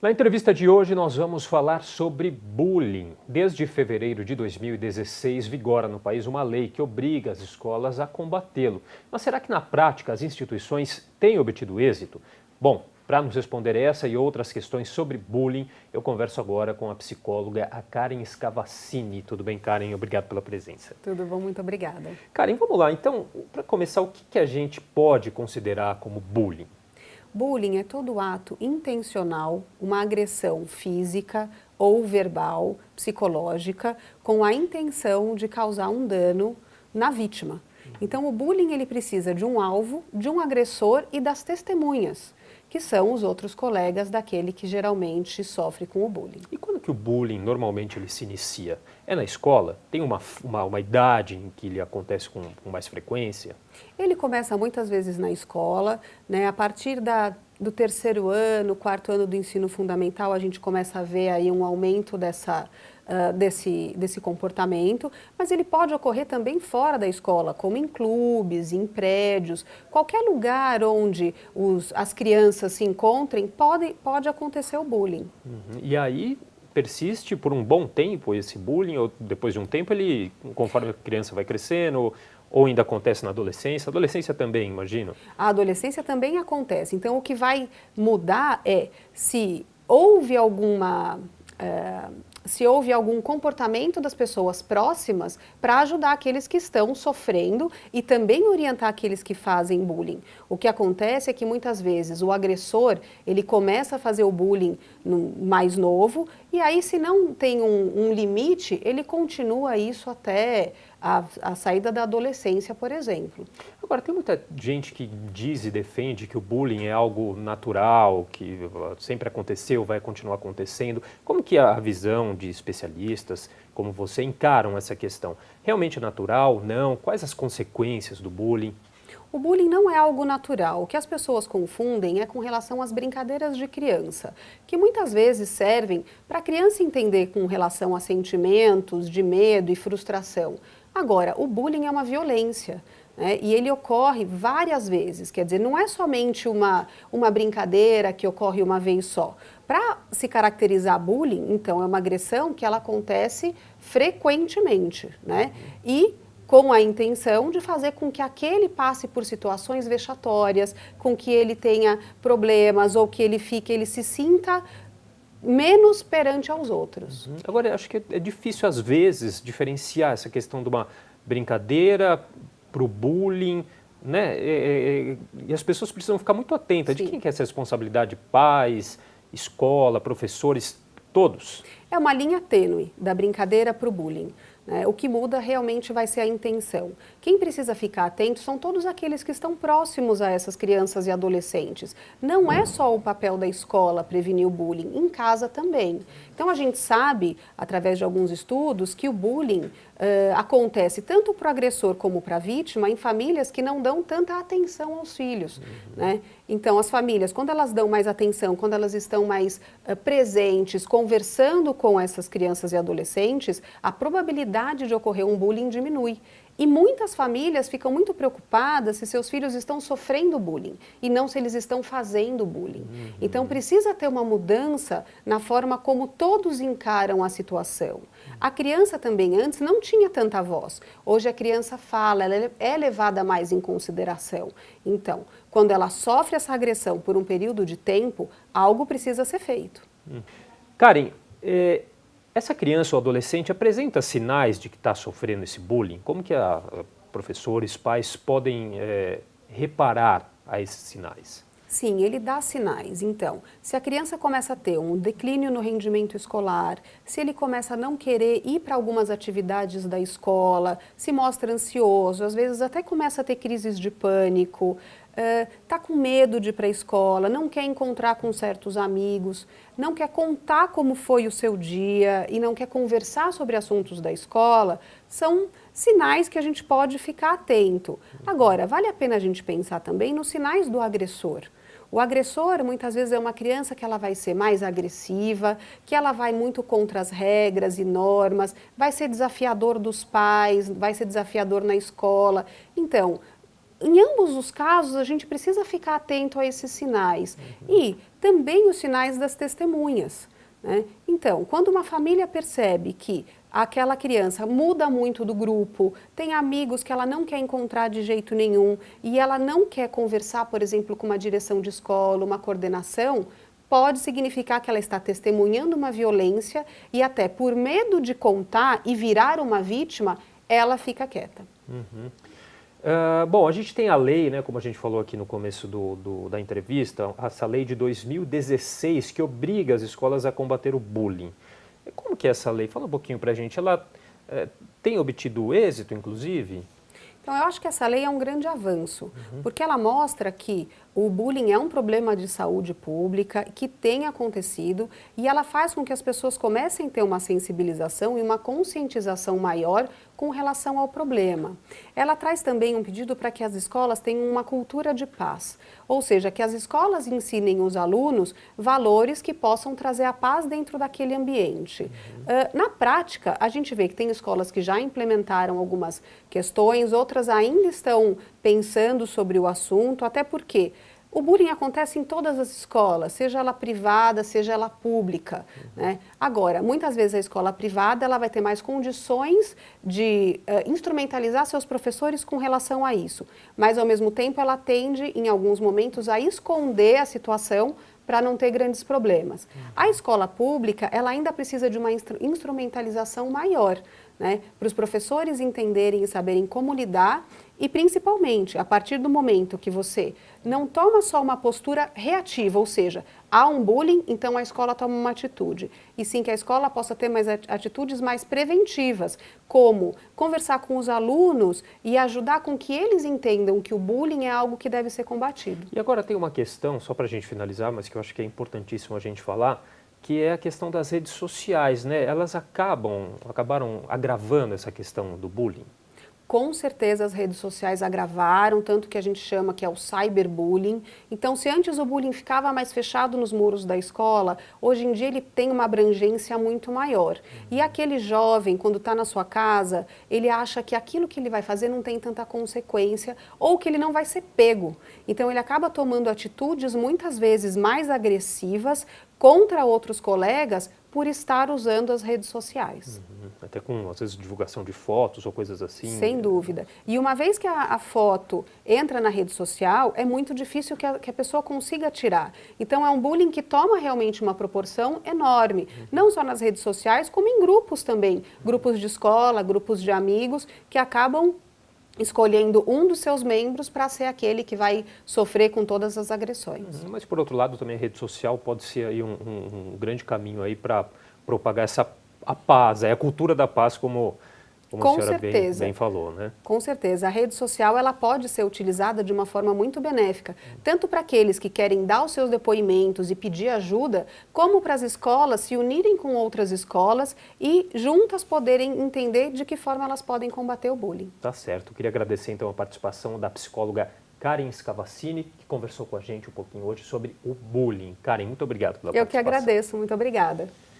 Na entrevista de hoje nós vamos falar sobre bullying. Desde fevereiro de 2016 vigora no país uma lei que obriga as escolas a combatê-lo. Mas será que na prática as instituições têm obtido êxito? Bom, para nos responder essa e outras questões sobre bullying, eu converso agora com a psicóloga a Karen Scavacini. Tudo bem, Karen? Obrigado pela presença. Tudo bom, muito obrigada. Karen, vamos lá. Então, para começar, o que a gente pode considerar como bullying? Bullying é todo ato intencional, uma agressão física ou verbal, psicológica, com a intenção de causar um dano na vítima. Então o bullying ele precisa de um alvo, de um agressor e das testemunhas, que são os outros colegas daquele que geralmente sofre com o bullying. E quando que o bullying normalmente ele se inicia? É na escola? Tem uma idade em que ele acontece com mais frequência? Ele começa muitas vezes na escola, né? A partir do terceiro ano, quarto ano do ensino fundamental, a gente começa a ver aí um aumento desse comportamento, mas ele pode ocorrer também fora da escola, como em clubes, em prédios, qualquer lugar onde as crianças se encontrem, pode acontecer o bullying. E aí persiste por um bom tempo esse bullying, ou depois de um tempo ele, conforme a criança vai crescendo, ou ainda acontece na adolescência? Adolescência também, imagino? A adolescência também acontece. Então, o que vai mudar é se houve algum comportamento das pessoas próximas para ajudar aqueles que estão sofrendo e também orientar aqueles que fazem bullying. O que acontece é que muitas vezes o agressor, ele começa a fazer o bullying mais novo e aí se não tem um limite, ele continua isso até a saída da adolescência, por exemplo. Agora, tem muita gente que diz e defende que o bullying é algo natural, que sempre aconteceu, vai continuar acontecendo. Como que a visão de especialistas como você encaram essa questão? Realmente é natural? Não? Quais as consequências do bullying? O bullying não é algo natural. O que as pessoas confundem é com relação às brincadeiras de criança, que muitas vezes servem para a criança entender com relação a sentimentos de medo e frustração. Agora, o bullying é uma violência, né? E ele ocorre várias vezes, quer dizer, não é somente uma brincadeira que ocorre uma vez só. Para se caracterizar bullying, então, é uma agressão que ela acontece frequentemente, né? E com a intenção de fazer com que aquele passe por situações vexatórias, com que ele tenha problemas ou que ele se sinta menos perante aos outros. Agora, acho que é difícil, às vezes, diferenciar essa questão de uma brincadeira para o bullying, né? E as pessoas precisam ficar muito atentas. Sim. De quem que é essa responsabilidade? Pais, escola, professores, todos? É uma linha tênue da brincadeira para o bullying. O que muda realmente vai ser a intenção. Quem precisa ficar atento são todos aqueles que estão próximos a essas crianças e adolescentes. Não é só o papel da escola prevenir o bullying, em casa também. Então a gente sabe, através de alguns estudos, que o bullying acontece tanto para o agressor como para a vítima em famílias que não dão tanta atenção aos filhos, né? Então as famílias, quando elas dão mais atenção, quando elas estão mais presentes, conversando com essas crianças e adolescentes, a probabilidade de ocorrer um bullying diminui. E muitas famílias ficam muito preocupadas se seus filhos estão sofrendo bullying e não se eles estão fazendo bullying. Então precisa ter uma mudança na forma como todos encaram a situação. A criança também antes não tinha tanta voz. Hoje a criança fala, ela é levada mais em consideração. Então, quando ela sofre essa agressão por um período de tempo, algo precisa ser feito. Karen, essa criança ou adolescente apresenta sinais de que está sofrendo esse bullying? Como que professores, pais podem reparar a esses sinais? Sim, ele dá sinais. Então, se a criança começa a ter um declínio no rendimento escolar, se ele começa a não querer ir para algumas atividades da escola, se mostra ansioso, às vezes até começa a ter crises de pânico, está com medo de ir para a escola, não quer encontrar com certos amigos, não quer contar como foi o seu dia e não quer conversar sobre assuntos da escola, são sinais que a gente pode ficar atento. Agora, vale a pena a gente pensar também nos sinais do agressor. O agressor, muitas vezes, é uma criança que ela vai ser mais agressiva, que ela vai muito contra as regras e normas, vai ser desafiador dos pais, vai ser desafiador na escola. Então, em ambos os casos, a gente precisa ficar atento a esses sinais. E também os sinais das testemunhas, né? Então, quando uma família percebe que aquela criança muda muito do grupo, tem amigos que ela não quer encontrar de jeito nenhum e ela não quer conversar, por exemplo, com uma direção de escola, uma coordenação, pode significar que ela está testemunhando uma violência e até por medo de contar e virar uma vítima, ela fica quieta. Bom, a gente tem a lei, né, como a gente falou aqui no começo da entrevista, essa lei de 2016 que obriga as escolas a combater o bullying. Como que é essa lei? Fala um pouquinho pra gente. Ela tem obtido êxito, inclusive? Então, eu acho que essa lei é um grande avanço, porque ela mostra que o bullying é um problema de saúde pública que tem acontecido e ela faz com que as pessoas comecem a ter uma sensibilização e uma conscientização maior com relação ao problema. Ela traz também um pedido para que as escolas tenham uma cultura de paz, ou seja, que as escolas ensinem os alunos valores que possam trazer a paz dentro daquele ambiente. Na prática, a gente vê que tem escolas que já implementaram algumas questões, outras ainda estão pensando sobre o assunto, até porque o bullying acontece em todas as escolas, seja ela privada, seja ela pública, né? Agora, muitas vezes a escola privada ela vai ter mais condições de instrumentalizar seus professores com relação a isso, mas ao mesmo tempo ela tende, em alguns momentos, a esconder a situação para não ter grandes problemas. A escola pública, ela ainda precisa de uma instrumentalização maior, né, para os professores entenderem e saberem como lidar e, principalmente, a partir do momento que você não toma só uma postura reativa, ou seja, há um bullying, então a escola toma uma atitude, e sim que a escola possa ter mais atitudes mais preventivas, como conversar com os alunos e ajudar com que eles entendam que o bullying é algo que deve ser combatido. E agora tem uma questão, só para a gente finalizar, mas que eu acho que é importantíssimo a gente falar, que é a questão das redes sociais, né? Elas acabaram agravando essa questão do bullying. Com certeza as redes sociais agravaram, tanto que a gente chama que é o cyberbullying. Então, se antes o bullying ficava mais fechado nos muros da escola, hoje em dia ele tem uma abrangência muito maior. E aquele jovem, quando está na sua casa, ele acha que aquilo que ele vai fazer não tem tanta consequência ou que ele não vai ser pego. Então, ele acaba tomando atitudes muitas vezes mais agressivas contra outros colegas por estar usando as redes sociais. Até com, às vezes, divulgação de fotos ou coisas assim. Sem dúvida. E uma vez que a foto entra na rede social, é muito difícil que a pessoa consiga tirar. Então, é um bullying que toma realmente uma proporção enorme. Não só nas redes sociais, como em grupos também. Grupos de escola, grupos de amigos, que acabam escolhendo um dos seus membros para ser aquele que vai sofrer com todas as agressões. Mas, por outro lado, também a rede social pode ser aí um grande caminho aí para propagar a paz, a cultura da paz, como a senhora bem falou, né? Com certeza. A rede social ela pode ser utilizada de uma forma muito benéfica, tanto para aqueles que querem dar os seus depoimentos e pedir ajuda, como para as escolas se unirem com outras escolas e juntas poderem entender de que forma elas podem combater o bullying. Tá certo. Eu queria agradecer então a participação da psicóloga Karen Scavacini, que conversou com a gente um pouquinho hoje sobre o bullying. Karen, muito obrigado pela participação. Eu que agradeço. Muito obrigada.